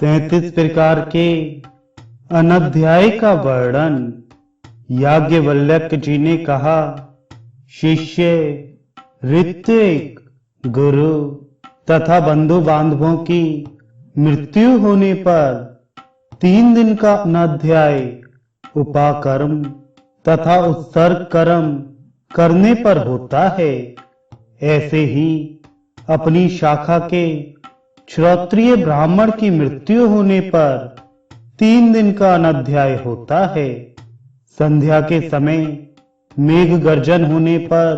33 प्रकार के अनध्याय का वर्णन। याज्ञवल्क्य जी ने कहा, शिष्य, ऋत्विक, गुरु तथा बंधु बांधवों की मृत्यु होने पर 3 दिन का अनध्याय उपाकर्म तथा उत्सर्ग कर्म करने पर होता है। ऐसे ही अपनी शाखा के श्रोत्रिय ब्राह्मण की मृत्यु होने पर 3 दिन का अनध्याय होता है। संध्या के समय मेघ गर्जन होने पर,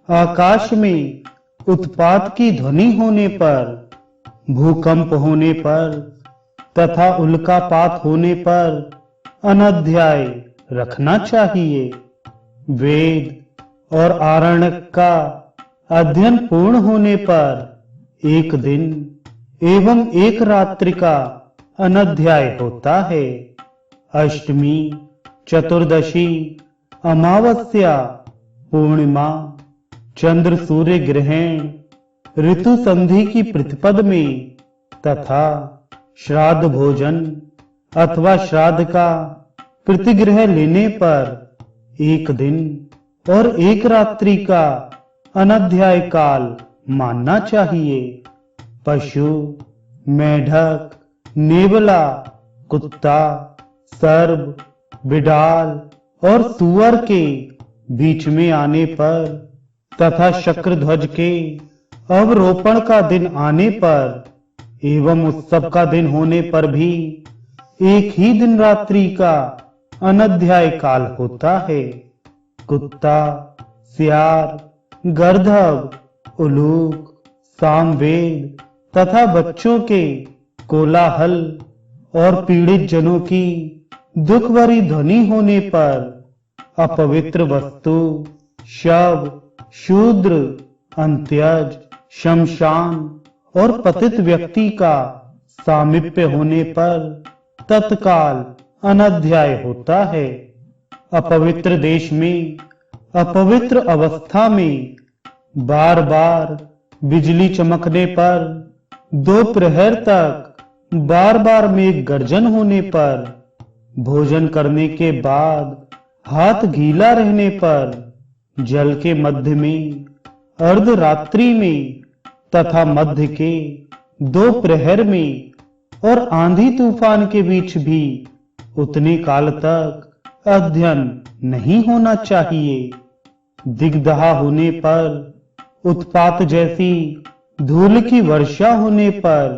आकाश में उत्पात की ध्वनि होने पर, भूकंप होने पर तथा उल्कापात होने पर अनध्याय रखना चाहिए। वेद और आरण्यक का अध्ययन पूर्ण होने पर 1 दिन एवं 1 रात्रि का अनध्याय होता है। अष्टमी, चतुर्दशी, अमावस्या, पूर्णिमा, चंद्र सूर्य ग्रहण, ऋतु संधि की प्रतिपद में तथा श्राद्ध भोजन अथवा श्राद्ध का प्रतिग्रह लेने पर 1 दिन और 1 रात्रि का अनध्याय काल मानना चाहिए। पशु, मेढक, नेवला, कुत्ता, सर्प, बिडाल और सुअर के बीच में आने पर तथा शक्रध्वज के अवरोपण का दिन आने पर एवं उत्सव का दिन होने पर भी 1 ही दिन रात्रि का अनध्याय काल होता है। कुत्ता, सियार, गर्दभ, उलूक, सामवेद तथा बच्चों के कोलाहल और पीड़ित जनों की दुख भरी ध्वनि होने पर, अपवित्र वस्तु, शव, शूद्र, अंत्यज, शमशान और पतित व्यक्ति का सामीप्य होने पर तत्काल अनध्याय होता है। अपवित्र देश में, अपवित्र अवस्था में बार बार बिजली चमकने पर, 2 प्रहर तक बार बार मेघ गर्जन होने पर, भोजन करने के बाद हाथ गीला रहने पर, जल के मध्य में, अर्धरात्रि में तथा मध्य के 2 प्रहर में और आंधी तूफान के बीच भी उतने काल तक अध्ययन नहीं होना चाहिए। दिग्दहा होने पर, उत्पात जैसी धूल की वर्षा होने पर,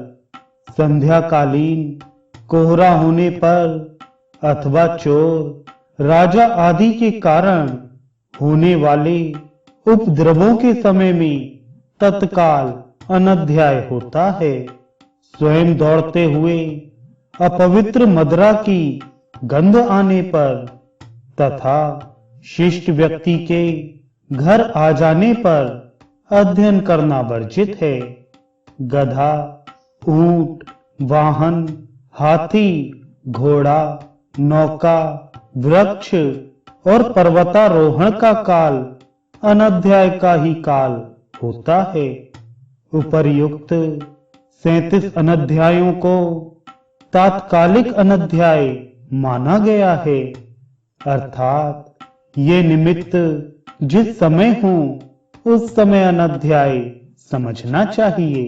संध्याकालीन कोहरा होने पर अथवा चोर, राजा आदि के कारण होने वाले उपद्रवों के समय में तत्काल अनध्याय होता है। स्वयं दौड़ते हुए अपवित्र मदिरा की गंध आने पर तथा शिष्ट व्यक्ति के घर आ जाने पर अध्ययन करना वर्जित है। गधा, ऊंट, वाहन, हाथी, घोड़ा, नौका, वृक्ष और पर्वतारोहण का काल अनध्याय का ही काल होता है। उपर्युक्त 37 अनध्यायों को तात्कालिक अनध्याय माना गया है, अर्थात ये निमित्त जिस समय हो उस समय अनध्याय समझना चाहिए।